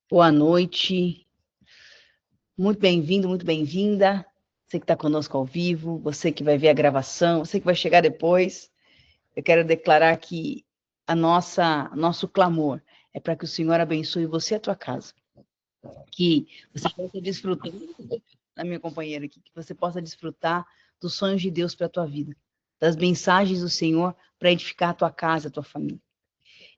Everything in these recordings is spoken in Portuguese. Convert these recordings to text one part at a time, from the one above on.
Boa noite, muito bem-vindo, muito bem-vinda. Você que está conosco ao vivo, você que vai ver a gravação, você que vai chegar depois. Eu quero declarar que nosso clamor é para que o Senhor abençoe você e a tua casa. Que você possa desfrutar, a minha companheira aqui, que você possa desfrutar dos sonhos de Deus para a tua vida, das mensagens do Senhor para edificar a tua casa, a tua família.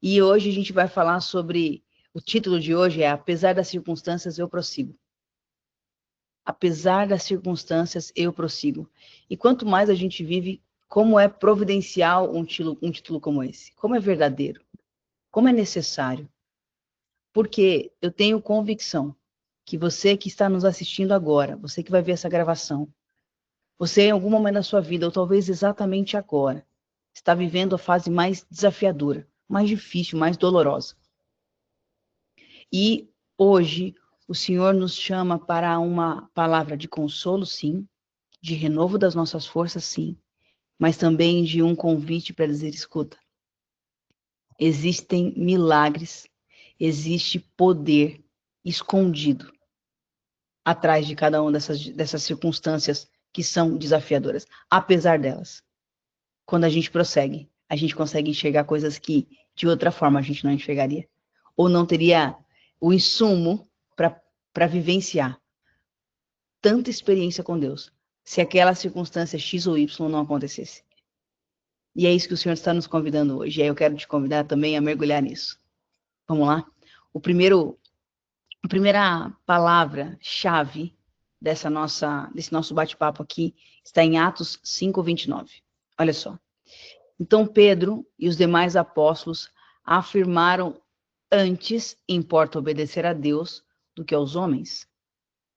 E hoje a gente vai falar sobre, o título de hoje é Apesar das circunstâncias, eu prossigo. Apesar das circunstâncias, eu prossigo. E quanto mais a gente vive, como é providencial um título como esse? Como é verdadeiro? Como é necessário? Porque eu tenho convicção que você que está nos assistindo agora, você que vai ver essa gravação, você em algum momento da sua vida, ou talvez exatamente agora, está vivendo a fase mais desafiadora, mais difícil, mais dolorosa. E hoje o Senhor nos chama para uma palavra de consolo, sim, de renovo das nossas forças, sim, mas também de um convite para dizer: escuta, existem milagres, existe poder escondido atrás de cada uma dessas circunstâncias que são desafiadoras, apesar delas. Quando a gente prossegue, a gente consegue enxergar coisas que de outra forma a gente não enxergaria, ou não teria o insumo para vivenciar tanta experiência com Deus, se aquela circunstância X ou Y não acontecesse. E é isso que o Senhor está nos convidando hoje. E aí eu quero te convidar também a mergulhar nisso. Vamos lá? A primeira palavra-chave desse nosso bate-papo aqui está em Atos 5:29. Olha só. Então Pedro e os demais apóstolos afirmaram: antes importa obedecer a Deus do que aos homens.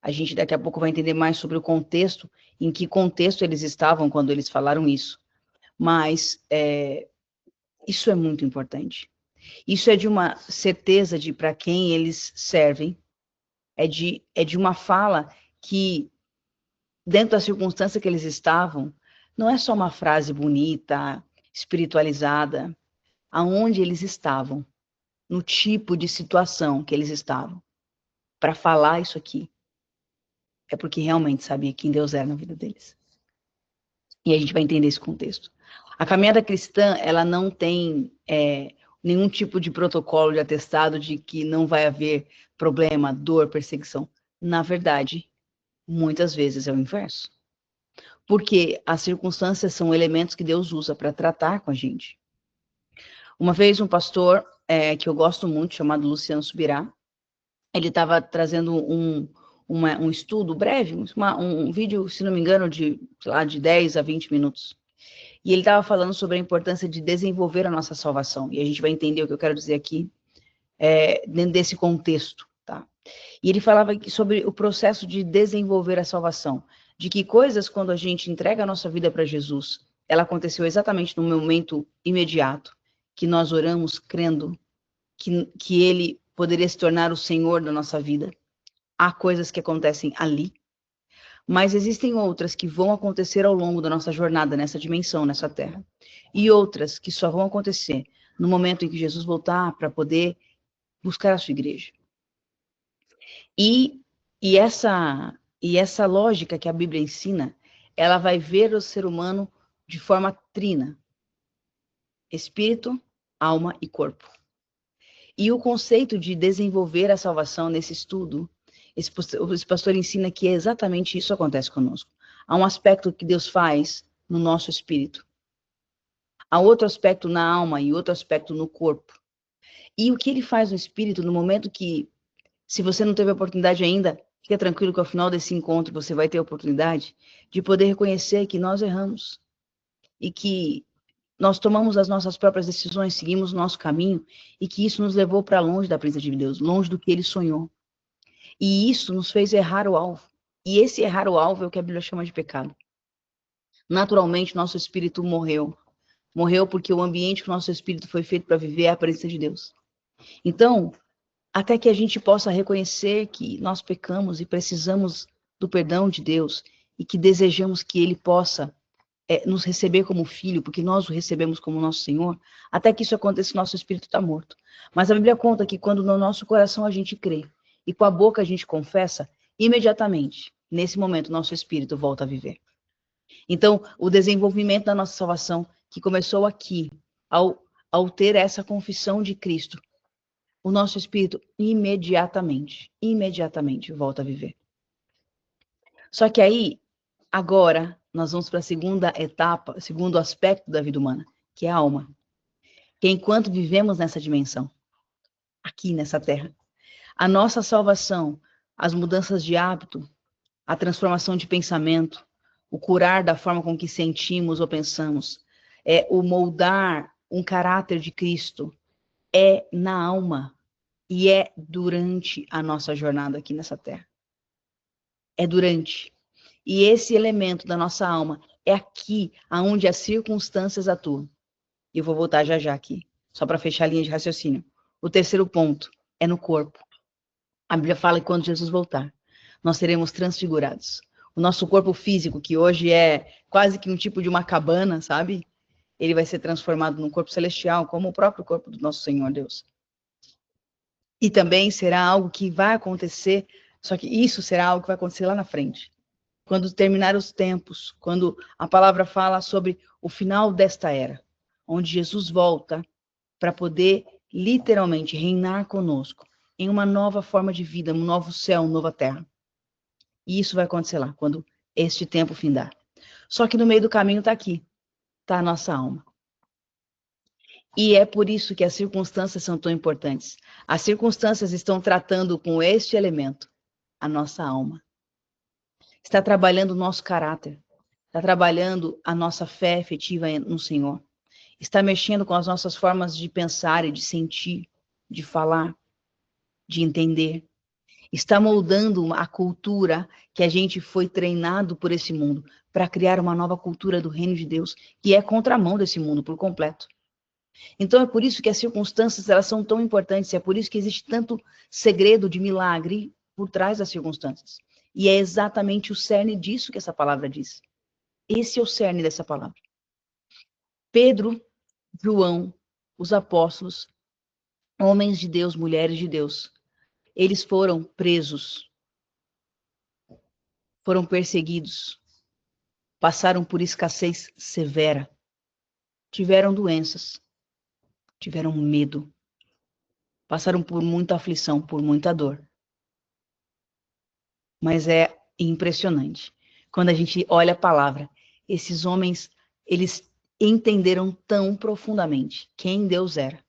A gente daqui a pouco vai entender mais sobre o contexto, em que contexto eles estavam quando eles falaram isso. Mas isso é muito importante. Isso é de uma certeza de para quem eles servem, é de uma fala que, dentro da circunstância que eles estavam, não é só uma frase bonita, espiritualizada, aonde eles estavam, no tipo de situação que eles estavam. Para falar isso aqui, é porque realmente sabia quem Deus era na vida deles. E a gente vai entender esse contexto. A caminhada cristã, ela não tem nenhum tipo de protocolo de atestado de que não vai haver problema, dor, perseguição. Na verdade, muitas vezes é o inverso. Porque as circunstâncias são elementos que Deus usa para tratar com a gente. Uma vez um pastor que eu gosto muito, chamado Luciano Subirá, ele estava trazendo um estudo breve, um vídeo, se não me engano, de 10 a 20 minutos. E ele estava falando sobre a importância de desenvolver a nossa salvação. E a gente vai entender o que eu quero dizer aqui dentro desse contexto, tá? E ele falava sobre o processo de desenvolver a salvação, de que coisas, quando a gente entrega a nossa vida para Jesus, ela aconteceu exatamente no momento imediato, que nós oramos crendo que ele poderia se tornar o Senhor da nossa vida. Há coisas que acontecem ali, mas existem outras que vão acontecer ao longo da nossa jornada nessa dimensão, nessa terra. E outras que só vão acontecer no momento em que Jesus voltar para poder buscar a sua igreja. E, e essa lógica que a Bíblia ensina, ela vai ver o ser humano de forma trina: espírito, alma e corpo. E o conceito de desenvolver a salvação nesse estudo, esse pastor ensina que é exatamente isso que acontece conosco. Há um aspecto que Deus faz no nosso espírito. Há outro aspecto na alma e outro aspecto no corpo. E o que ele faz no espírito, no momento que, se você não teve a oportunidade ainda, fica tranquilo que ao final desse encontro você vai ter a oportunidade de poder reconhecer que nós erramos e que nós tomamos as nossas próprias decisões, seguimos o nosso caminho e que isso nos levou para longe da presença de Deus, longe do que ele sonhou. E isso nos fez errar o alvo. E esse errar o alvo é o que a Bíblia chama de pecado. Naturalmente, nosso espírito morreu. Morreu porque o ambiente que o nosso espírito foi feito para viver é a presença de Deus. Então, até que a gente possa reconhecer que nós pecamos e precisamos do perdão de Deus e que desejamos que ele possa nos receber como filho, porque nós o recebemos como nosso Senhor, até que isso aconteça, nosso espírito está morto. Mas a Bíblia conta que quando no nosso coração a gente crê e com a boca a gente confessa, imediatamente, nesse momento, nosso espírito volta a viver. Então, o desenvolvimento da nossa salvação, que começou aqui, ao ter essa confissão de Cristo, o nosso espírito imediatamente volta a viver. Só que aí, agora, nós vamos para a segunda etapa, segundo aspecto da vida humana, que é a alma. Que enquanto vivemos nessa dimensão, aqui nessa terra, a nossa salvação, as mudanças de hábito, a transformação de pensamento, o curar da forma com que sentimos ou pensamos, o moldar um caráter de Cristo, é na alma e é durante a nossa jornada aqui nessa terra. É durante. E esse elemento da nossa alma é aqui aonde as circunstâncias atuam. E eu vou voltar já já aqui, só para fechar a linha de raciocínio. O terceiro ponto é no corpo. A Bíblia fala que quando Jesus voltar, nós seremos transfigurados. O nosso corpo físico, que hoje é quase que um tipo de uma cabana, sabe? Ele vai ser transformado num corpo celestial, como o próprio corpo do nosso Senhor Deus. E também será algo que vai acontecer, só que isso será algo que vai acontecer lá na frente. Quando terminar os tempos, quando a palavra fala sobre o final desta era, onde Jesus volta para poder literalmente reinar conosco em uma nova forma de vida, um novo céu, uma nova terra. E isso vai acontecer lá, quando este tempo findar. Só que no meio do caminho está aqui, está a nossa alma. E é por isso que as circunstâncias são tão importantes. As circunstâncias estão tratando com este elemento, a nossa alma. Está trabalhando o nosso caráter, está trabalhando a nossa fé efetiva no Senhor. Está mexendo com as nossas formas de pensar e de sentir, de falar, de entender. Está moldando a cultura que a gente foi treinado por esse mundo para criar uma nova cultura do reino de Deus, que é contramão desse mundo por completo. Então é por isso que as circunstâncias elas são tão importantes, é por isso que existe tanto segredo de milagre por trás das circunstâncias. E é exatamente o cerne disso que essa palavra diz. Esse é o cerne dessa palavra. Pedro, João, os apóstolos, homens de Deus, mulheres de Deus, eles foram presos, foram perseguidos, passaram por escassez severa, tiveram doenças, tiveram medo, passaram por muita aflição, por muita dor. Mas é impressionante. Quando a gente olha a palavra, esses homens, eles entenderam tão profundamente quem Deus era.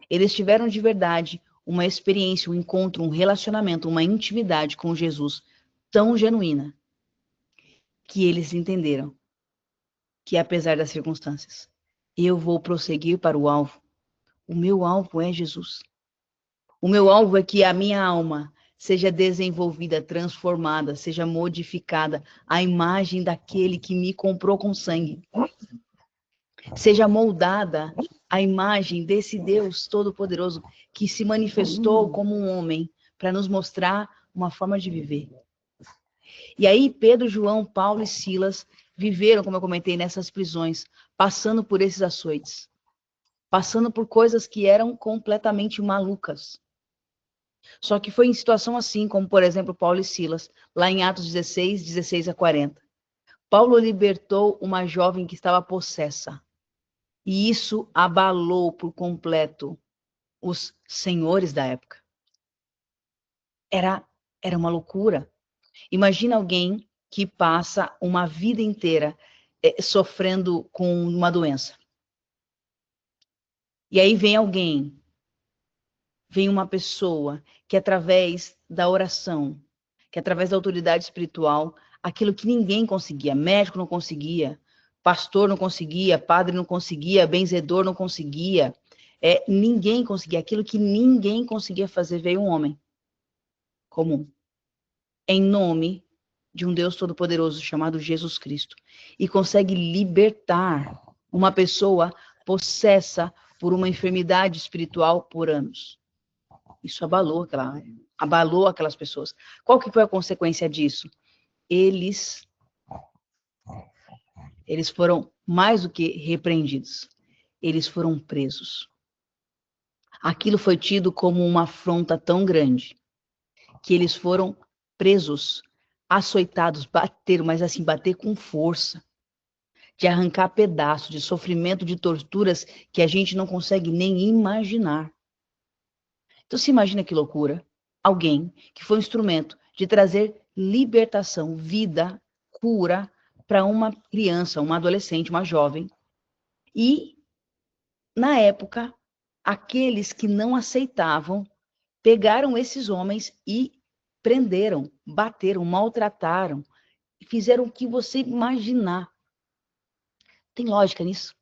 Eles tiveram de verdade uma experiência, um encontro, um relacionamento, uma intimidade com Jesus tão genuína, que eles entenderam que apesar das circunstâncias, eu vou prosseguir para o alvo. O meu alvo é Jesus. O meu alvo é que a minha alma seja desenvolvida, transformada, seja modificada à imagem daquele que me comprou com sangue. Seja moldada à imagem desse Deus Todo-Poderoso que se manifestou como um homem para nos mostrar uma forma de viver. E aí Pedro, João, Paulo e Silas viveram, como eu comentei, nessas prisões, passando por esses açoites, passando por coisas que eram completamente malucas. Só que foi em situação assim, como por exemplo Paulo e Silas, lá em Atos 16, 16 a 40. Paulo libertou uma jovem que estava possessa. E isso abalou por completo os senhores da época. Era uma loucura. Imagina alguém que passa uma vida inteira sofrendo com uma doença. E aí vem uma pessoa que através da oração, que através da autoridade espiritual, aquilo que ninguém conseguia, médico não conseguia, pastor não conseguia, padre não conseguia, benzedor não conseguia, ninguém conseguia, aquilo que ninguém conseguia fazer, veio um homem comum, em nome de um Deus Todo-Poderoso chamado Jesus Cristo, e consegue libertar uma pessoa possessa por uma enfermidade espiritual por anos. Isso abalou aquelas pessoas. Qual que foi a consequência disso? Eles foram mais do que repreendidos. Eles foram presos. Aquilo foi tido como uma afronta tão grande que eles foram presos, açoitados, bateram, mas assim, bater com força, de arrancar pedaços, de sofrimento, de torturas que a gente não consegue nem imaginar. Então, se imagina que loucura. Alguém que foi um instrumento de trazer libertação, vida, cura para uma criança, uma adolescente, uma jovem. E, na época, aqueles que não aceitavam pegaram esses homens e prenderam, bateram, maltrataram, fizeram o que você imaginar. Tem lógica nisso?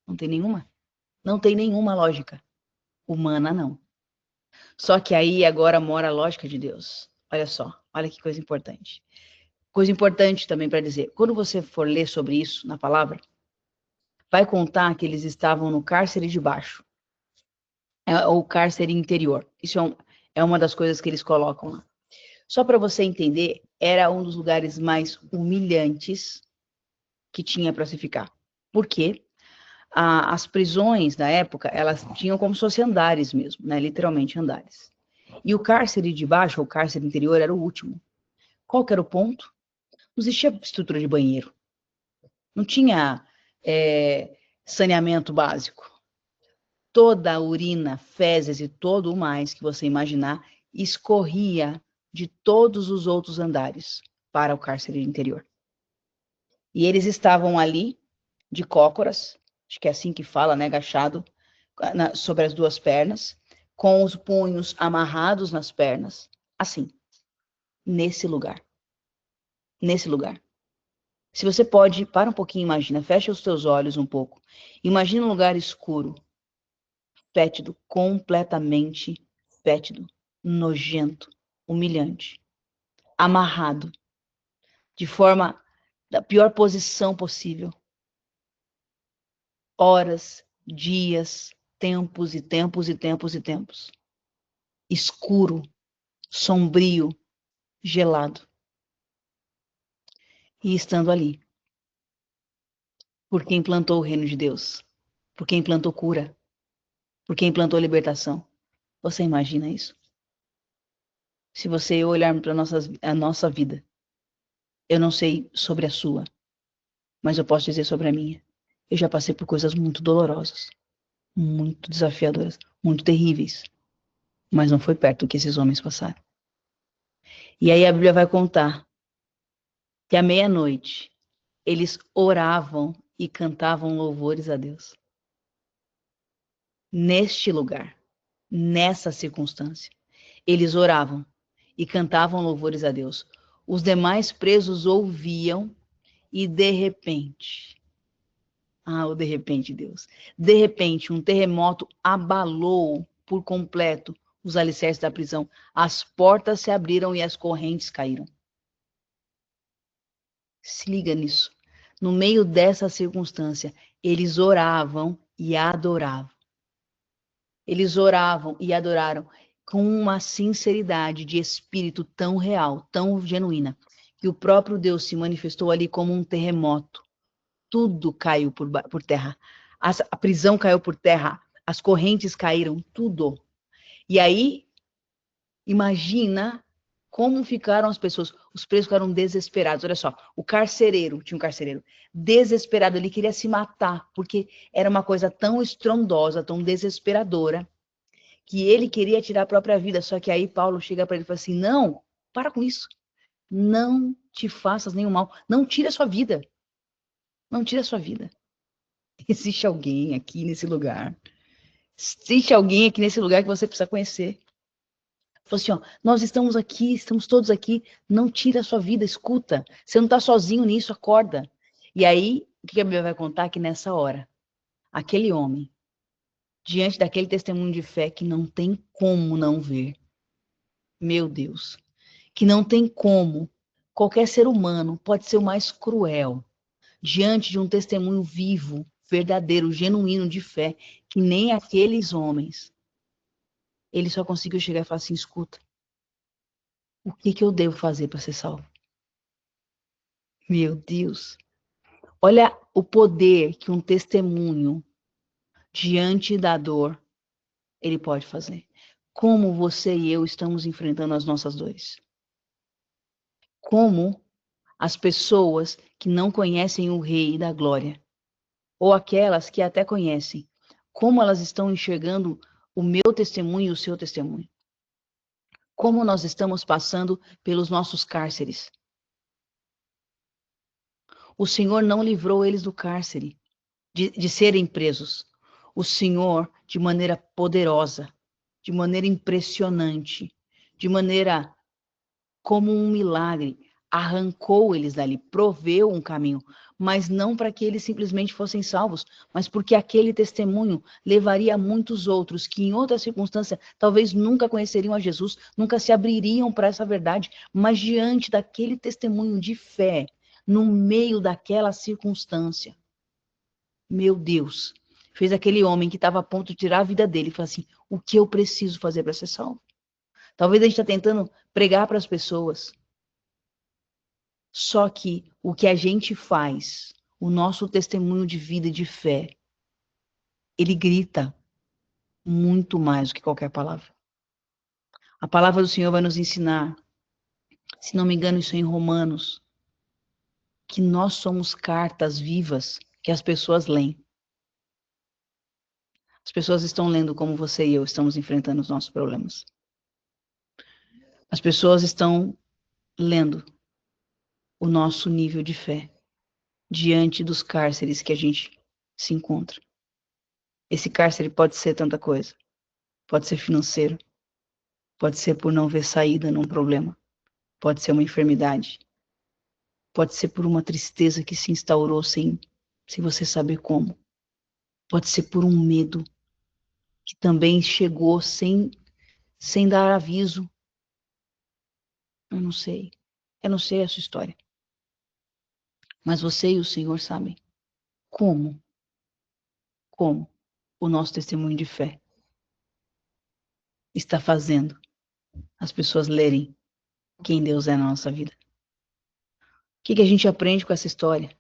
Não tem nenhuma? Não tem nenhuma lógica. Humana, não. Só que aí agora mora a lógica de Deus. Olha só, olha que coisa importante. Coisa importante também para dizer, quando você for ler sobre isso na palavra, vai contar que eles estavam no cárcere de baixo, ou cárcere interior. Isso é uma das coisas que eles colocam lá. Só para você entender, era um dos lugares mais humilhantes que tinha para se ficar. Por quê? As prisões da época, elas tinham como se fossem andares mesmo, né? Literalmente andares. E o cárcere de baixo, ou cárcere interior, era o último. Qual que era o ponto? Não existia estrutura de banheiro. Não tinha saneamento básico. Toda a urina, fezes e todo o mais que você imaginar escorria de todos os outros andares para o cárcere interior. E eles estavam ali, de cócoras, acho que é assim que fala, né, agachado, sobre as duas pernas, com os punhos amarrados nas pernas, assim, nesse lugar. Nesse lugar. Se você pode, para um pouquinho, imagina, fecha os teus olhos um pouco. Imagina um lugar escuro, fétido, completamente fétido, nojento, humilhante, amarrado, de forma da pior posição possível. Horas, dias, tempos e tempos e tempos e tempos. Escuro, sombrio, gelado. E estando ali, por quem implantou o reino de Deus, por quem implantou cura, por quem implantou libertação. Você imagina isso? Se você olhar para a nossa vida, eu não sei sobre a sua, mas eu posso dizer sobre a minha. Eu já passei por coisas muito dolorosas, muito desafiadoras, muito terríveis, mas não foi perto do que esses homens passaram. E aí a Bíblia vai contar que à meia-noite eles oravam e cantavam louvores a Deus. Neste lugar, nessa circunstância, eles oravam e cantavam louvores a Deus. Os demais presos ouviam e de repente, o de repente, Deus, de repente um terremoto abalou por completo os alicerces da prisão. As portas se abriram e as correntes caíram. Se liga nisso. No meio dessa circunstância, eles oravam e adoravam. Eles oravam e adoraram com uma sinceridade de espírito tão real, tão genuína, que o próprio Deus se manifestou ali como um terremoto. Tudo caiu por terra. A prisão caiu por terra, as correntes caíram, tudo. E aí, imagina como ficaram as pessoas. Os presos ficaram desesperados. Olha só, o carcereiro, tinha um carcereiro, desesperado, ele queria se matar, porque era uma coisa tão estrondosa, tão desesperadora, que ele queria tirar a própria vida. Só que aí Paulo chega para ele e fala assim: não, para com isso. Não te faças nenhum mal. Não tire a sua vida. Não tire a sua vida. Existe alguém aqui nesse lugar. Existe alguém aqui nesse lugar que você precisa conhecer. Falou assim, ó, nós estamos aqui, estamos todos aqui, não tira a sua vida, escuta. Você não está sozinho nisso, acorda. E aí, o que a Bíblia vai contar? Que nessa hora, aquele homem, diante daquele testemunho de fé que não tem como não ver, meu Deus, que não tem como, qualquer ser humano pode ser o mais cruel, diante de um testemunho vivo, verdadeiro, genuíno de fé, que nem aqueles homens. Ele só conseguiu chegar e falar assim, escuta, o que eu devo fazer para ser salvo? Meu Deus. Olha o poder que um testemunho diante da dor ele pode fazer. como você e eu estamos enfrentando as nossas dores. Como as pessoas que não conhecem o Rei da Glória, ou aquelas que até conhecem, como elas estão enxergando o meu testemunho e o seu testemunho. Como nós estamos passando pelos nossos cárceres. O Senhor não livrou eles do cárcere, de serem presos. O Senhor, de maneira poderosa, de maneira impressionante, de maneira como um milagre, arrancou eles dali, proveu um caminho, mas não para que eles simplesmente fossem salvos, mas porque aquele testemunho levaria a muitos outros que em outra circunstância talvez nunca conheceriam a Jesus, nunca se abririam para essa verdade, mas diante daquele testemunho de fé, no meio daquela circunstância, meu Deus, fez aquele homem que estava a ponto de tirar a vida dele e falar assim, o que eu preciso fazer para ser salvo? Talvez a gente está tentando pregar para as pessoas, só que o que a gente faz, o nosso testemunho de vida e de fé, ele grita muito mais do que qualquer palavra. A palavra do Senhor vai nos ensinar, se não me engano, isso é em Romanos, que nós somos cartas vivas que as pessoas leem. As pessoas estão lendo como você e eu estamos enfrentando os nossos problemas. As pessoas estão lendo o nosso nível de fé diante dos cárceres que a gente se encontra. Esse cárcere pode ser tanta coisa. Pode ser financeiro, pode ser por não ver saída num problema, pode ser uma enfermidade, pode ser por uma tristeza que se instaurou sem você saber como, pode ser por um medo que também chegou sem dar aviso. Eu não sei a sua história, mas você e o Senhor sabem como o nosso testemunho de fé está fazendo as pessoas lerem quem Deus é na nossa vida. O que a gente aprende com essa história?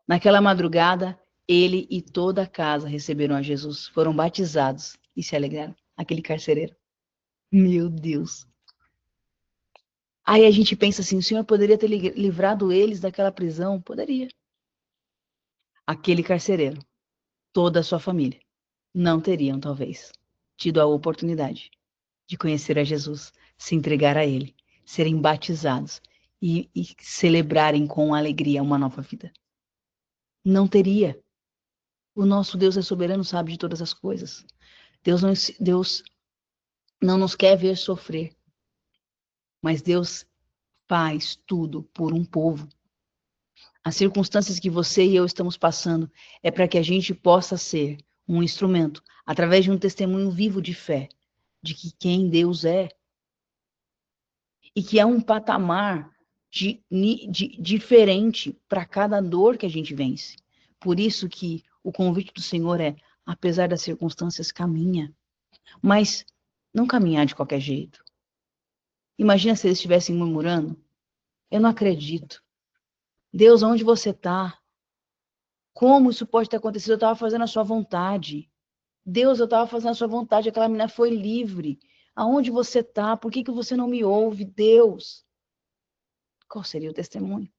Naquela madrugada, ele e toda a casa receberam a Jesus, foram batizados e se alegraram. Aquele carcereiro. Meu Deus. Aí a gente pensa assim, o Senhor poderia ter livrado eles daquela prisão? Poderia. Aquele carcereiro, toda a sua família, não teriam, talvez, tido a oportunidade de conhecer a Jesus, se entregar a Ele, serem batizados e celebrarem com alegria uma nova vida. Não teria. O nosso Deus é soberano, sabe de todas as coisas. Deus não nos quer ver sofrer, mas Deus faz tudo por um povo. As circunstâncias que você e eu estamos passando é para que a gente possa ser um instrumento, através de um testemunho vivo de fé, de que quem Deus é, e que é um patamar diferente para cada dor que a gente vence. Por isso que o convite do Senhor é, apesar das circunstâncias, caminha, mas não caminhar de qualquer jeito. Imagina se eles estivessem murmurando. Eu não acredito. Deus, onde você está? Como isso pode ter acontecido? Eu estava fazendo a sua vontade. Deus, eu estava fazendo a sua vontade. Aquela menina foi livre. Aonde você está? Por que você não me ouve? Deus. Qual seria o testemunho?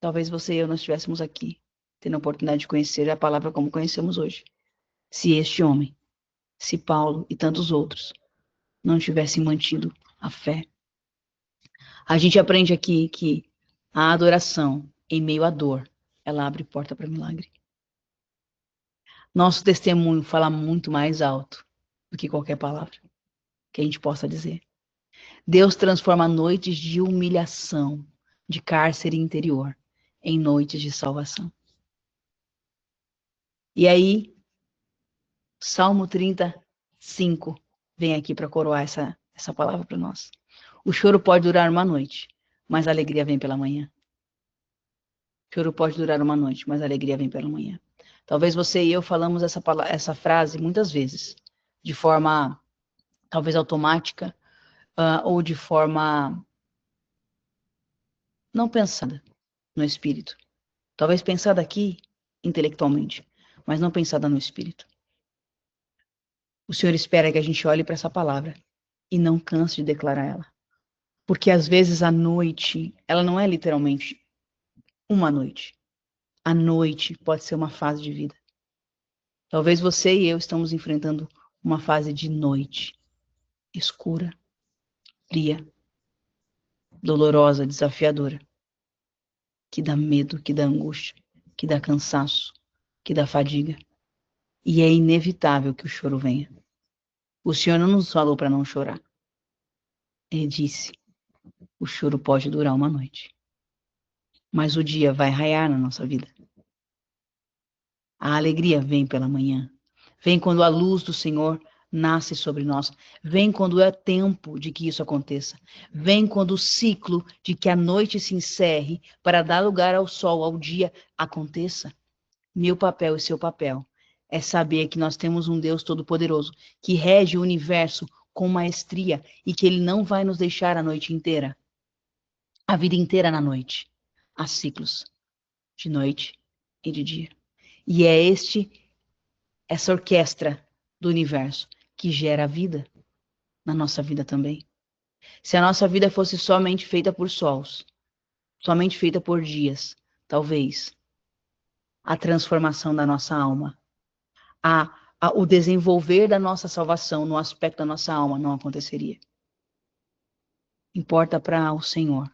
Talvez você e eu não estivéssemos aqui, tendo a oportunidade de conhecer a palavra como conhecemos hoje. Se este homem, se Paulo e tantos outros não tivessem mantido a fé. A gente aprende aqui que a adoração, em meio à dor, ela abre porta para milagre. Nosso testemunho fala muito mais alto do que qualquer palavra que a gente possa dizer. Deus transforma noites de humilhação, de cárcere interior, em noites de salvação. E aí, Salmo 35 vem aqui para coroar essa palavra para nós. O choro pode durar uma noite, mas a alegria vem pela manhã. O choro pode durar uma noite, mas a alegria vem pela manhã. Talvez você e eu falamos essa frase muitas vezes, de forma talvez automática, ou de forma não pensada no espírito. Talvez pensada aqui intelectualmente, mas não pensada no espírito. O Senhor espera que a gente olhe para essa palavra e não canse de declarar ela. Porque às vezes a noite, ela não é literalmente uma noite. A noite pode ser uma fase de vida. Talvez você e eu estamos enfrentando uma fase de noite escura, fria, dolorosa, desafiadora, que dá medo, que dá angústia, que dá cansaço, que dá fadiga. E é inevitável que o choro venha. O Senhor não nos falou para não chorar. Ele disse: o choro pode durar uma noite, mas o dia vai raiar na nossa vida. A alegria vem pela manhã. Vem quando a luz do Senhor nasce sobre nós. Vem quando é tempo de que isso aconteça. Vem quando o ciclo de que a noite se encerre para dar lugar ao sol, ao dia, aconteça. Meu papel e seu papel é saber que nós temos um Deus Todo-Poderoso que rege o universo com maestria e que Ele não vai nos deixar a noite inteira, a vida inteira na noite. Há ciclos de noite e de dia. E é essa orquestra do universo que gera a vida na nossa vida também. Se a nossa vida fosse somente feita por sols, somente feita por dias, talvez a transformação da nossa alma, o desenvolver da nossa salvação no aspecto da nossa alma não aconteceria. Importa para o Senhor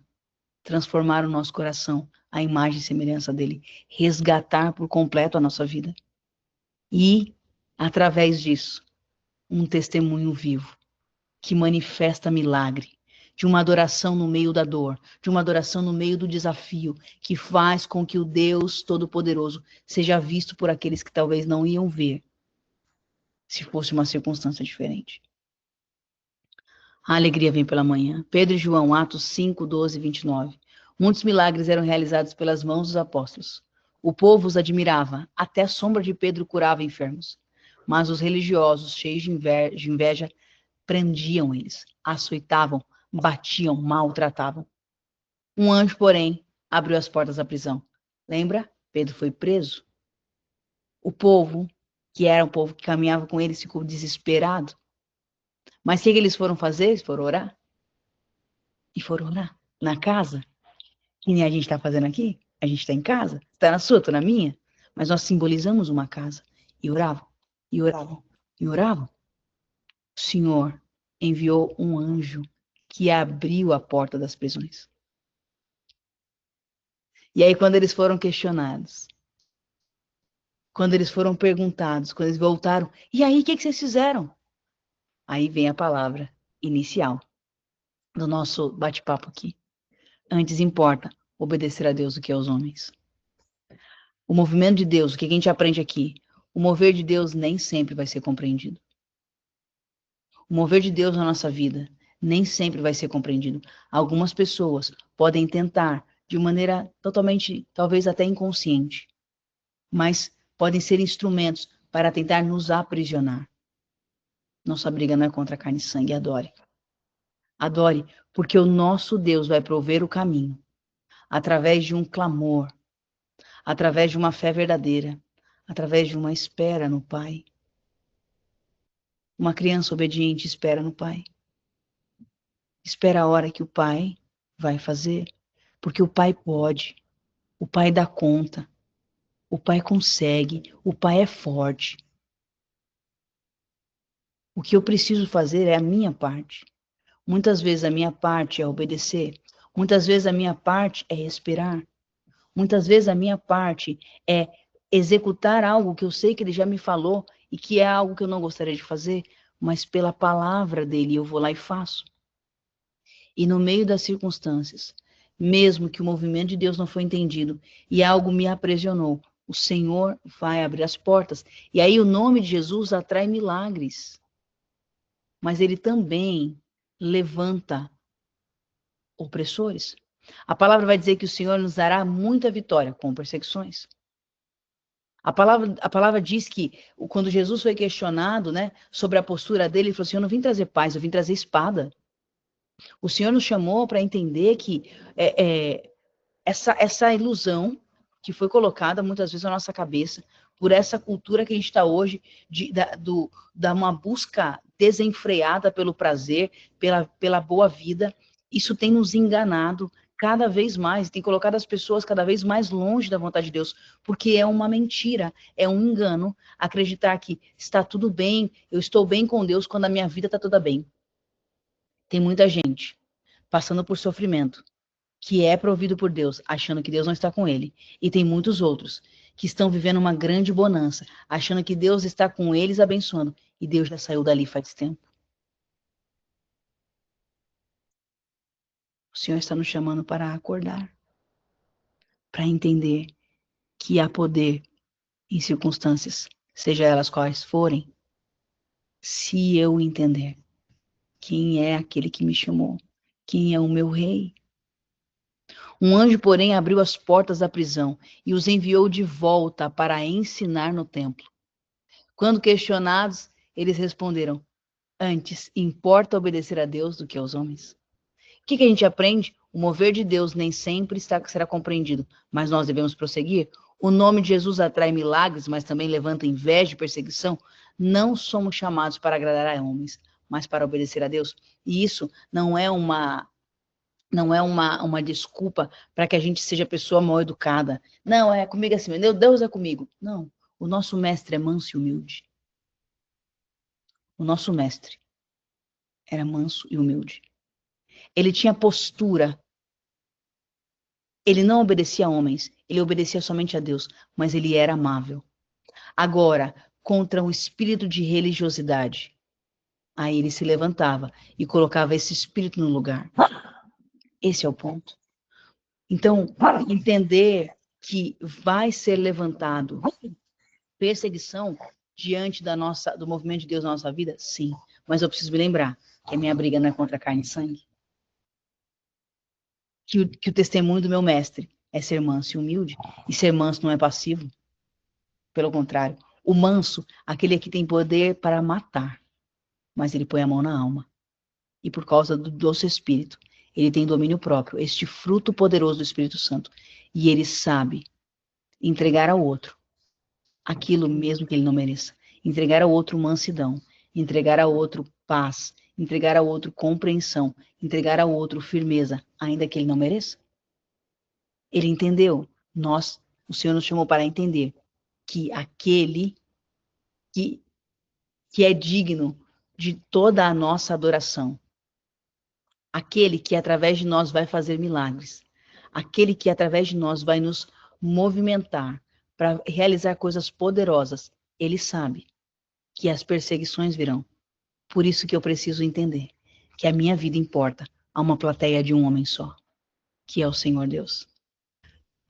transformar o nosso coração à imagem e semelhança dele, resgatar por completo a nossa vida. E, através disso, um testemunho vivo que manifesta milagre, de uma adoração no meio da dor, de uma adoração no meio do desafio, que faz com que o Deus Todo-Poderoso seja visto por aqueles que talvez não iam ver, se fosse uma circunstância diferente. A alegria vem pela manhã. Pedro e João, Atos 5, 12 e 29. Muitos milagres eram realizados pelas mãos dos apóstolos. O povo os admirava, até a sombra de Pedro curava enfermos. Mas os religiosos, cheios de inveja, prendiam eles, açoitavam, batiam, maltratavam. Um anjo, porém, abriu as portas da prisão. Lembra? Pedro foi preso. O povo, que era um povo que caminhava com ele, ficou desesperado. Mas o que eles foram fazer? Eles foram orar. E foram orar na casa. Que nem a gente está fazendo aqui. A gente está em casa. Está na sua, estou na minha. Mas nós simbolizamos uma casa. E oravam, e oravam, e oravam. O Senhor enviou um anjo que abriu a porta das prisões. E aí, quando eles foram questionados, quando eles foram perguntados, quando eles voltaram, e aí, o que vocês fizeram? Aí vem a palavra inicial do nosso bate-papo aqui. Antes importa obedecer a Deus do que aos homens. O movimento de Deus, o que a gente aprende aqui? O mover de Deus nem sempre vai ser compreendido. O mover de Deus na nossa vida nem sempre vai ser compreendido. Algumas pessoas podem tentar de maneira totalmente, talvez até inconsciente, mas podem ser instrumentos para tentar nos aprisionar. Nossa briga não é contra carne e sangue, adore. Adore, porque o nosso Deus vai prover o caminho, através de um clamor, através de uma fé verdadeira, através de uma espera no Pai. Uma criança obediente espera no Pai. Espera a hora que o Pai vai fazer, porque o Pai pode, o Pai dá conta, o Pai consegue, o Pai é forte. O que eu preciso fazer é a minha parte. Muitas vezes a minha parte é obedecer, muitas vezes a minha parte é esperar, muitas vezes a minha parte é executar algo que eu sei que ele já me falou e que é algo que eu não gostaria de fazer, mas pela palavra dele eu vou lá e faço. E no meio das circunstâncias, mesmo que o movimento de Deus não foi entendido e algo me aprisionou, o Senhor vai abrir as portas. E aí o nome de Jesus atrai milagres. Mas ele também levanta opressores. A palavra vai dizer que o Senhor nos dará muita vitória com perseguições. A palavra diz que quando Jesus foi questionado, né, sobre a postura dele, ele falou assim: eu não vim trazer paz, eu vim trazer espada. O Senhor nos chamou para entender que essa ilusão que foi colocada muitas vezes na nossa cabeça por essa cultura que a gente está hoje, da uma busca desenfreada pelo prazer, pela boa vida. Isso tem nos enganado cada vez mais, tem colocado as pessoas cada vez mais longe da vontade de Deus, porque é uma mentira, é um engano acreditar que está tudo bem, eu estou bem com Deus quando a minha vida está toda bem. Tem muita gente passando por sofrimento, que é provido por Deus, achando que Deus não está com ele. E tem muitos outros que estão vivendo uma grande bonança, achando que Deus está com eles abençoando, e Deus já saiu dali faz tempo. O Senhor está nos chamando para acordar, para entender que há poder em circunstâncias, seja elas quais forem, se eu entender quem é aquele que me chamou, quem é o meu rei. Um anjo, porém, abriu as portas da prisão e os enviou de volta para ensinar no templo. Quando questionados, eles responderam: antes, importa obedecer a Deus do que aos homens. O que a gente aprende? O mover de Deus nem sempre será compreendido, mas nós devemos prosseguir. O nome de Jesus atrai milagres, mas também levanta inveja e perseguição. Não somos chamados para agradar a homens, mas para obedecer a Deus. E isso não é uma desculpa para que a gente seja pessoa mal educada. Não, é comigo assim, meu Deus é comigo. Não, o nosso mestre é manso e humilde. O nosso mestre era manso e humilde. Ele tinha postura. Ele não obedecia a homens, ele obedecia somente a Deus, mas ele era amável. Agora, contra o espírito de religiosidade, aí ele se levantava e colocava esse espírito no lugar. Esse é o ponto. Então, entender que vai ser levantado perseguição diante do movimento de Deus na nossa vida, sim. Mas eu preciso me lembrar que a minha briga não é contra carne e sangue. Que o testemunho do meu mestre é ser manso e humilde. E ser manso não é passivo. Pelo contrário, o manso, aquele que tem poder para matar, mas ele põe a mão na alma. E por causa do doce Espírito, ele tem domínio próprio, este fruto poderoso do Espírito Santo. E ele sabe entregar ao outro aquilo mesmo que ele não mereça. Entregar ao outro mansidão, entregar ao outro paz, entregar ao outro compreensão, entregar ao outro firmeza, ainda que ele não mereça. Ele entendeu. O Senhor nos chamou para entender que aquele que é digno de toda a nossa adoração, aquele que através de nós vai fazer milagres, aquele que através de nós vai nos movimentar para realizar coisas poderosas, ele sabe que as perseguições virão. Por isso que eu preciso entender que a minha vida importa a uma plateia de um homem só, que é o Senhor Deus.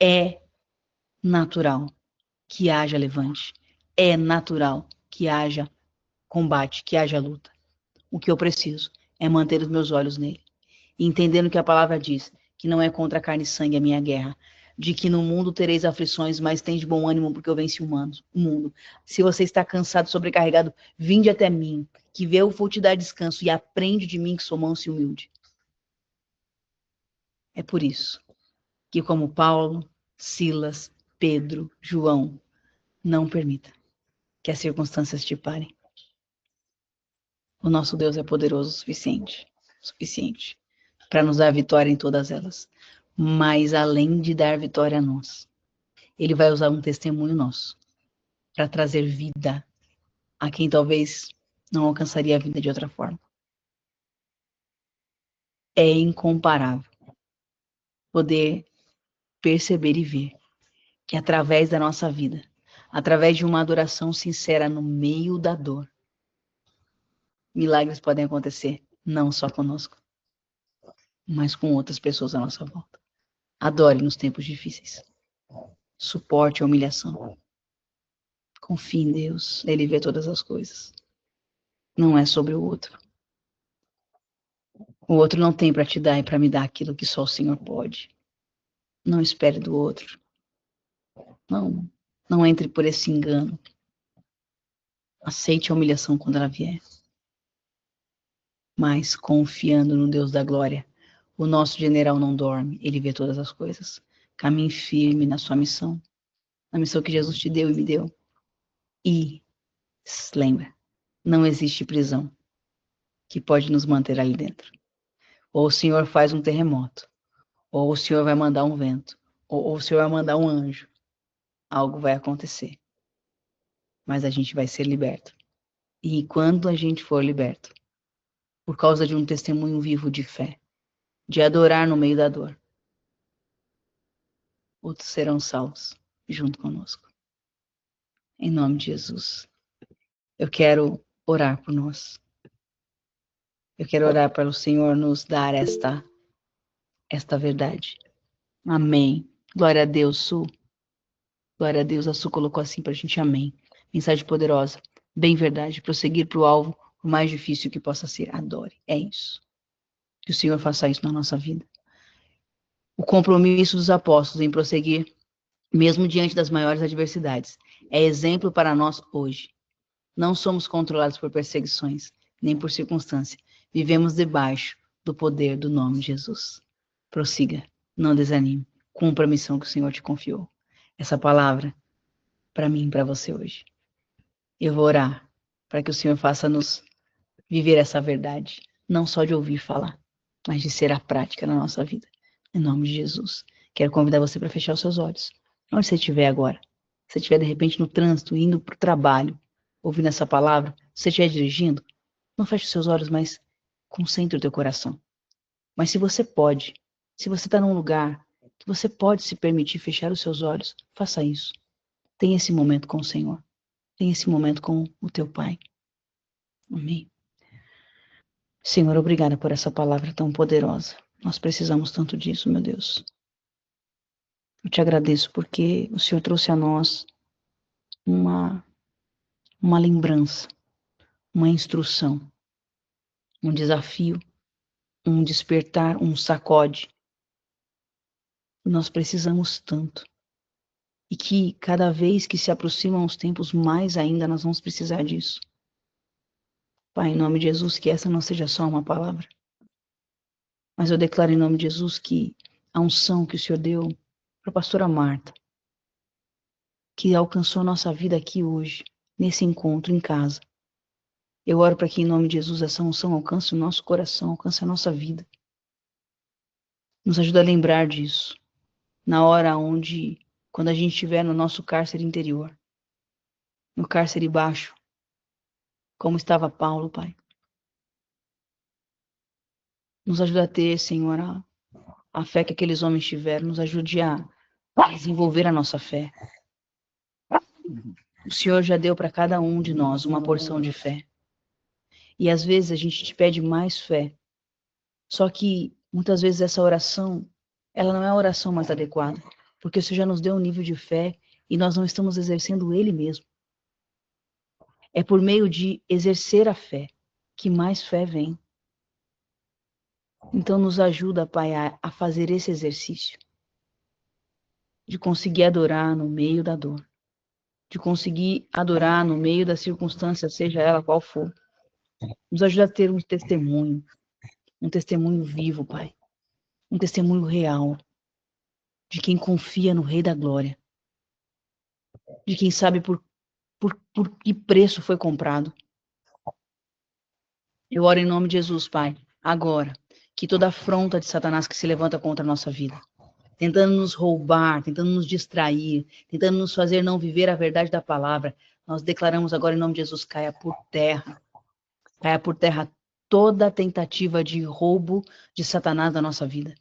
É natural que haja levante, é natural que haja combate, que haja luta. O que eu preciso é manter os meus olhos nele, entendendo que a palavra diz que não é contra carne e sangue a minha guerra, de que no mundo tereis aflições, mas tem de bom ânimo porque eu venci o mundo. Se você está cansado, sobrecarregado, vinde até mim, que eu vou te dar descanso e aprende de mim que sou manso e humilde. É por isso que, como Paulo, Silas, Pedro, João, não permita que as circunstâncias te parem. O nosso Deus é poderoso o suficiente para nos dar vitória em todas elas. Mas além de dar vitória a nós, ele vai usar um testemunho nosso para trazer vida a quem talvez não alcançaria a vida de outra forma. É incomparável poder perceber e ver que através da nossa vida, através de uma adoração sincera no meio da dor, milagres podem acontecer, não só conosco, mas com outras pessoas à nossa volta. Adore nos tempos difíceis. Suporte a humilhação. Confie em Deus, Ele vê todas as coisas. Não é sobre o outro. O outro não tem para te dar e para me dar aquilo que só o Senhor pode. Não espere do outro. Não entre por esse engano. Aceite a humilhação quando ela vier. Mas confiando no Deus da glória, o nosso general não dorme, ele vê todas as coisas. Caminhe firme na sua missão, na missão que Jesus te deu e me deu. E lembra, não existe prisão que pode nos manter ali dentro. Ou o Senhor faz um terremoto, ou o Senhor vai mandar um vento, ou o Senhor vai mandar um anjo. Algo vai acontecer, mas a gente vai ser liberto. E quando a gente for liberto, por causa de um testemunho vivo de fé, de adorar no meio da dor, outros serão salvos junto conosco. Em nome de Jesus. Eu quero orar por nós. Eu quero orar para o Senhor nos dar esta verdade. Amém. Glória a Deus, Su. Glória a Deus, a Su colocou assim para a gente. Amém. Mensagem poderosa. Bem verdade. Prosseguir para o alvo, por mais difícil que possa ser. Adore. É isso. Que o Senhor faça isso na nossa vida. O compromisso dos apóstolos em prosseguir, mesmo diante das maiores adversidades, é exemplo para nós hoje. Não somos controlados por perseguições, nem por circunstância. Vivemos debaixo do poder do nome de Jesus. Prossiga, não desanime. Cumpra a missão que o Senhor te confiou. Essa palavra, para mim e para você hoje. Eu vou orar para que o Senhor faça-nos viver essa verdade, não só de ouvir falar, mas de ser a prática na nossa vida. Em nome de Jesus. Quero convidar você para fechar os seus olhos. Onde você estiver agora. Se você estiver, de repente, no trânsito, indo para o trabalho, ouvindo essa palavra, se você estiver dirigindo, não feche os seus olhos, mas concentre o teu coração. Mas se você pode, se você está num lugar que você pode se permitir fechar os seus olhos, faça isso. Tenha esse momento com o Senhor. Tenha esse momento com o teu Pai. Amém. Senhor, obrigada por essa palavra tão poderosa. Nós precisamos tanto disso, meu Deus. Eu te agradeço porque o Senhor trouxe a nós uma lembrança, uma instrução, um desafio, um despertar, um sacode. Nós precisamos tanto. E que cada vez que se aproximam os tempos, mais ainda nós vamos precisar disso. Pai, em nome de Jesus, que essa não seja só uma palavra. Mas eu declaro em nome de Jesus que a unção que o Senhor deu para a pastora Marta, que alcançou a nossa vida aqui hoje, nesse encontro em casa. Eu oro para que em nome de Jesus essa unção alcance o nosso coração, alcance a nossa vida. Nos ajuda a lembrar disso, na hora onde, quando a gente estiver no nosso cárcere interior, no cárcere baixo, como estava Paulo, Pai. Nos ajuda a ter, Senhor, a fé que aqueles homens tiveram, nos ajude a desenvolver a nossa fé. O Senhor já deu para cada um de nós uma porção de fé. E às vezes a gente te pede mais fé. Só que muitas vezes essa oração, ela não é a oração mais adequada, porque o Senhor já nos deu um nível de fé e nós não estamos exercendo Ele mesmo. É por meio de exercer a fé que mais fé vem. Então nos ajuda, Pai, a fazer esse exercício de conseguir adorar no meio da dor, de conseguir adorar no meio da circunstância, seja ela qual for. Nos ajuda a ter um testemunho vivo, Pai, um testemunho real, de quem confia no Rei da Glória, de quem sabe por que preço foi comprado. Eu oro em nome de Jesus, Pai, agora, que toda afronta de Satanás que se levanta contra a nossa vida, tentando nos roubar, tentando nos distrair, tentando nos fazer não viver a verdade da palavra, nós declaramos agora em nome de Jesus, caia por terra toda tentativa de roubo de Satanás da nossa vida.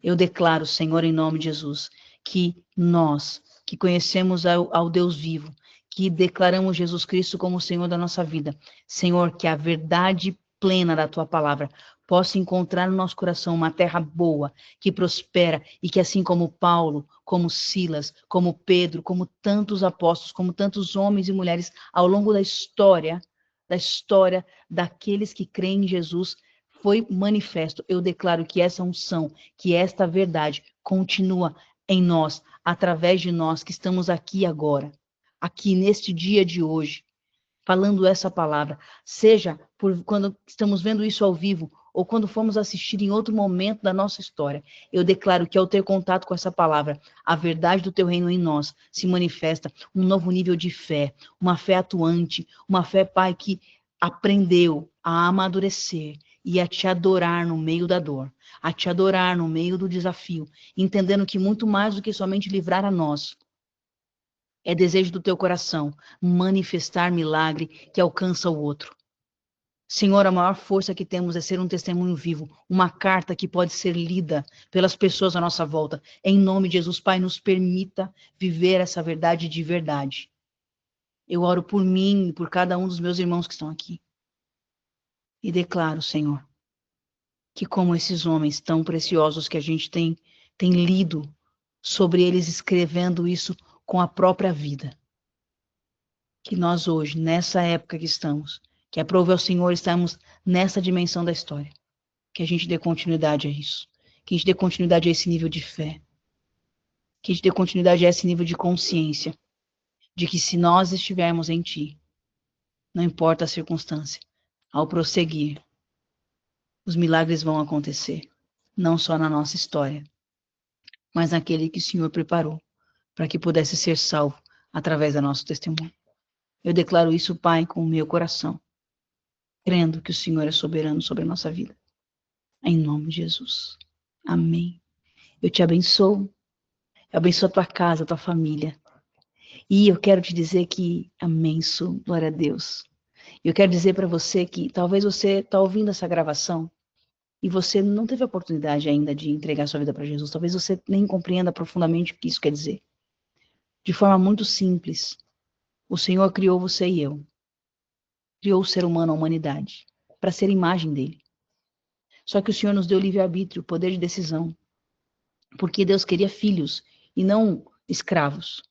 Eu declaro, Senhor, em nome de Jesus, que nós, que conhecemos ao Deus vivo, que declaramos Jesus Cristo como o Senhor da nossa vida, Senhor, que a verdade plena da Tua palavra possa encontrar no nosso coração uma terra boa, que prospera e que assim como Paulo, como Silas, como Pedro, como tantos apóstolos, como tantos homens e mulheres ao longo da história daqueles que creem em Jesus, foi manifesto. Eu declaro que essa unção, que esta verdade continua em nós, através de nós que estamos aqui agora, aqui neste dia de hoje, falando essa palavra, seja por quando estamos vendo isso ao vivo, ou quando formos assistir em outro momento da nossa história, eu declaro que ao ter contato com essa palavra, a verdade do teu reino em nós se manifesta um novo nível de fé, uma fé atuante, uma fé, Pai, que aprendeu a amadurecer e a te adorar no meio da dor, a te adorar no meio do desafio, entendendo que muito mais do que somente livrar a nós, é desejo do teu coração manifestar milagre que alcança o outro. Senhor, a maior força que temos é ser um testemunho vivo, uma carta que pode ser lida pelas pessoas à nossa volta. Em nome de Jesus, Pai, nos permita viver essa verdade de verdade. Eu oro por mim e por cada um dos meus irmãos que estão aqui. E declaro, Senhor, que como esses homens tão preciosos que a gente tem lido sobre eles escrevendo isso com a própria vida, que nós hoje, nessa época que estamos, que aprove ao Senhor, estamos nessa dimensão da história. Que a gente dê continuidade a isso. Que a gente dê continuidade a esse nível de fé. Que a gente dê continuidade a esse nível de consciência. De que se nós estivermos em Ti, não importa a circunstância, ao prosseguir, os milagres vão acontecer. Não só na nossa história, mas naquele que o Senhor preparou para que pudesse ser salvo através do nosso testemunho. Eu declaro isso, Pai, com o meu coração, crendo que o Senhor é soberano sobre a nossa vida. Em nome de Jesus. Amém. Eu te abençoo. Eu abençoo a tua casa, a tua família. E eu quero te dizer que, amém, glória a Deus. Eu quero dizer para você que talvez você está ouvindo essa gravação e você não teve a oportunidade ainda de entregar sua vida para Jesus. Talvez você nem compreenda profundamente o que isso quer dizer. De forma muito simples, o Senhor criou você e eu. Criou o ser humano, a humanidade, para ser imagem dele. Só que o Senhor nos deu livre-arbítrio, poder de decisão. Porque Deus queria filhos e não escravos.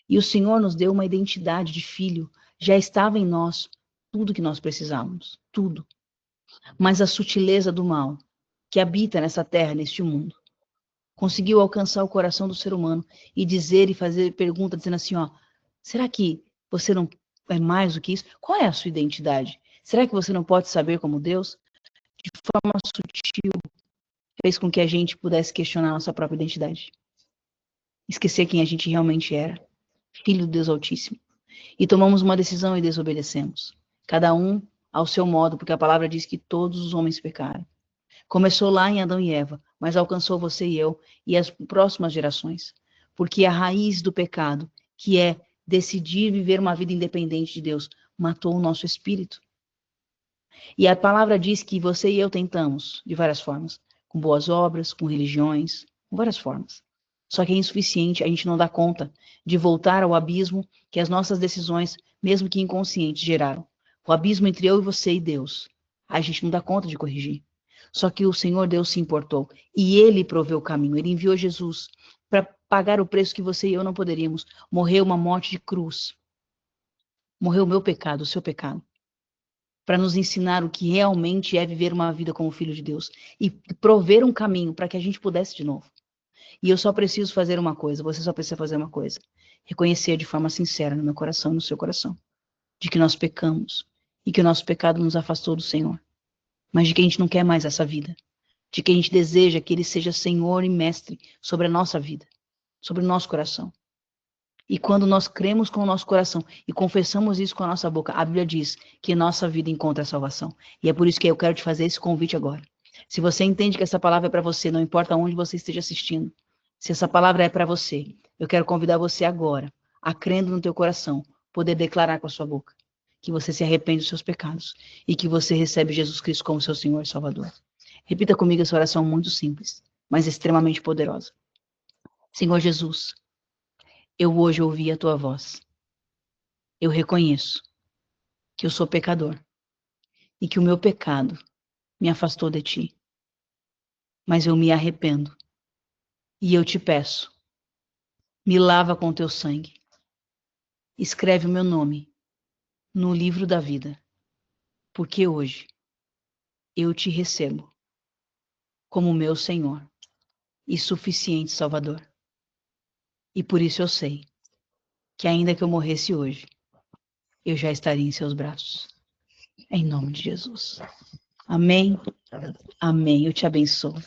E o Senhor nos deu uma identidade de filho. Já estava em nós tudo que nós precisávamos, tudo. Mas a sutileza do mal, que habita nessa terra, neste mundo, conseguiu alcançar o coração do ser humano e dizer e fazer pergunta dizendo assim, ó, será que você não é mais do que isso? Qual é a sua identidade? Será que você não pode saber como Deus? De forma sutil, fez com que a gente pudesse questionar a nossa própria identidade. Esquecer quem a gente realmente era, filho do Deus Altíssimo. E tomamos uma decisão e desobedecemos. Cada um ao seu modo, porque a palavra diz que todos os homens pecaram. Começou lá em Adão e Eva, mas alcançou você e eu e as próximas gerações. Porque a raiz do pecado, que é decidir viver uma vida independente de Deus, matou o nosso espírito. E a palavra diz que você e eu tentamos, de várias formas, com boas obras, com religiões, com várias formas. Só que é insuficiente, a gente não dá conta de voltar ao abismo que as nossas decisões, mesmo que inconscientes, geraram. O abismo entre eu e você e Deus. A gente não dá conta de corrigir. Só que o Senhor Deus se importou e Ele proveu o caminho. Ele enviou Jesus para pagar o preço que você e eu não poderíamos. Morreu uma morte de cruz. Morreu o meu pecado, o seu pecado. Para nos ensinar o que realmente é viver uma vida como filho de Deus. E prover um caminho para que a gente pudesse de novo. E eu só preciso fazer uma coisa, você só precisa fazer uma coisa. Reconhecer de forma sincera no meu coração e no seu coração, de que nós pecamos e que o nosso pecado nos afastou do Senhor. Mas de que a gente não quer mais essa vida. De que a gente deseja que Ele seja Senhor e Mestre sobre a nossa vida, sobre o nosso coração. E quando nós cremos com o nosso coração e confessamos isso com a nossa boca, a Bíblia diz que nossa vida encontra salvação. E é por isso que eu quero te fazer esse convite agora. Se você entende que essa palavra é para você, não importa onde você esteja assistindo, se essa palavra é para você, eu quero convidar você agora, a crendo no teu coração, poder declarar com a sua boca que você se arrepende dos seus pecados e que você recebe Jesus Cristo como seu Senhor e Salvador. Repita comigo essa oração muito simples, mas extremamente poderosa. Senhor Jesus, eu hoje ouvi a tua voz. Eu reconheço que eu sou pecador e que o meu pecado me afastou de ti. Mas eu me arrependo e eu te peço, me lava com teu sangue. Escreve o meu nome no livro da vida, porque hoje eu te recebo como meu Senhor e suficiente Salvador. E por isso eu sei que ainda que eu morresse hoje, eu já estaria em seus braços. Em nome de Jesus. Amém? Amém. Eu te abençoo.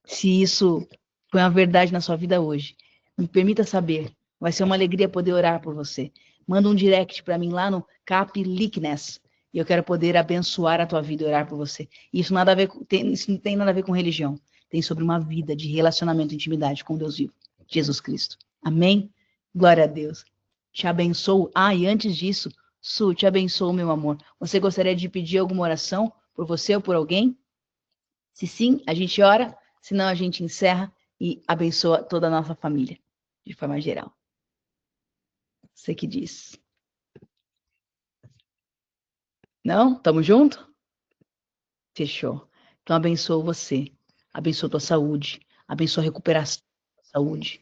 Se isso foi uma verdade na sua vida hoje, me permita saber. Vai ser uma alegria poder orar por você. Manda um direct para mim lá no Cap Likeness. E eu quero poder abençoar a tua vida e orar por você. Isso isso não tem nada a ver com religião. Tem sobre uma vida de relacionamento e intimidade com Deus vivo, Jesus Cristo. Amém? Glória a Deus. Te abençoo. Ah, e antes disso, Su, te abençoo, meu amor. Você gostaria de pedir alguma oração por você ou por alguém? Se sim, a gente ora. Se não, a gente encerra e abençoa toda a nossa família, de forma geral. Você que diz. Não? Tamo junto? Fechou. Então abençoo você. Abençoa tua saúde. Abençoa a recuperação da saúde.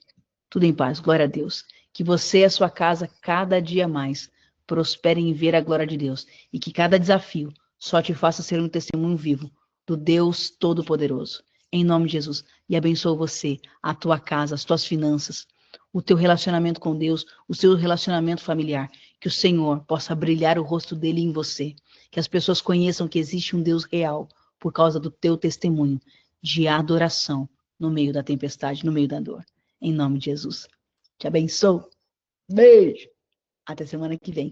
Tudo em paz. Glória a Deus. Que você e a sua casa, cada dia mais, prosperem em ver a glória de Deus. E que cada desafio só te faça ser um testemunho vivo do Deus Todo-Poderoso. Em nome de Jesus. E abençoo você, a tua casa, as tuas finanças, o teu relacionamento com Deus, o seu relacionamento familiar. Que o Senhor possa brilhar o rosto dele em você. Que as pessoas conheçam que existe um Deus real por causa do teu testemunho de adoração no meio da tempestade, no meio da dor. Em nome de Jesus. Te abençoo. Beijo. Até semana que vem.